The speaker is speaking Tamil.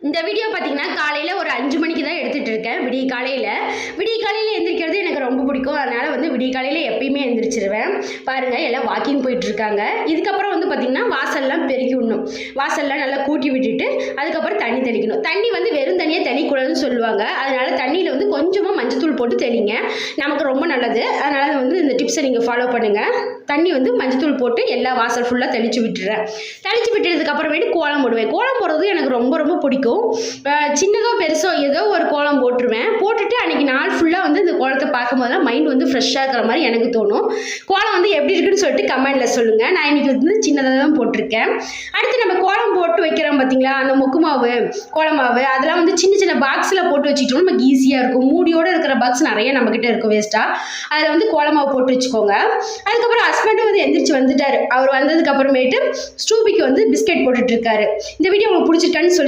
இந்த வீடியோ பார்த்தீங்கன்னா காலையில் ஒரு 5 மணிக்கு தான் எடுத்துகிட்டு இருக்கேன். விடிய காலையில் எந்திரிக்கிறது எனக்கு ரொம்ப பிடிக்கும். அதனால் வந்து விடிய காலையில் எப்பயுமே எந்திரிச்சிருவேன். பாருங்கள், எல்லாம் வாக்கிங் போயிட்டுருக்காங்க. இதுக்கப்புறம் வந்து பார்த்திங்கன்னா வாசல்லாம் பெருக்கி விடணும். வாசல்லாம் நல்லா கூட்டி விட்டுட்டு அதுக்கப்புறம் தண்ணி தெளிக்கணும். தண்ணி வந்து வெறும் தண்ணியாக தெளிக்கூடாதுன்னு சொல்லுவாங்க. அதனால் தண்ணியில் வந்து கொஞ்சமாக மஞ்சத்தூள் போட்டு தெளிங்க, நமக்கு ரொம்ப நல்லது. அதனால் வந்து இந்த டிப்ஸை நீங்கள் ஃபாலோ பண்ணுங்கள். தண்ணி வந்து மஞ்சத்தூள் போட்டு எல்லா வாசல் ஃபுல்லாக தெளித்து விட்டுறேன். தெளித்து விட்டதுக்கப்புறமேட்டு கோலம் போடுவேன். கோலம் போடுறது எனக்கு ரொம்ப ரொம்ப பிடிக்கும். சின்னதோ பெருசோ ஏதோ ஒரு கோலம் போட்டுருவேன். போட்டுட்டு அன்றைக்கி நாள் ஃபுல்லாக வந்து இந்த கோலத்தை பார்க்கும்போதெல்லாம் மைண்ட் வந்து ஃப்ரெஷ்ஷாக இருக்கிற மாதிரி எனக்கு தோணும். கோலம் வந்து எப்படி இருக்குன்னு சொல்லிட்டு கமெண்டில் சொல்லுங்கள். நான் இன்றைக்கி வந்து சின்னதாக தான் போட்டிருக்கேன். அடுத்து நம்ம கோலம் போட்டு வைக்கிறோம் பார்த்தீங்களா, அந்த மொக்கு மாவு, கோலம் மாவு, அதெல்லாம் வந்து சின்ன சின்ன பாக்ஸில் போட்டு வச்சுக்கிட்டோம் நமக்கு ஈஸியாக இருக்கும். மூடியோடு இருக்கிற பாக்ஸ் நிறைய நம்மக்கிட்ட இருக்கும் வேஸ்ட்டாக. அதில் வந்து கோலம் மாவு போட்டு வச்சுக்கோங்க. அதுக்கப்புறம் ஹஸ்பண்டும் வந்து எந்திரிச்சு வந்துட்டார். அவர் வந்ததுக்கு அப்புறமேட்டு ஸ்டூபிக்கு வந்து பிஸ்கெட் போட்டுட்ருக்காரு. இந்த வீடியோ உங்களுக்கு பிடிச்சிருக்கான்னு சொல்லி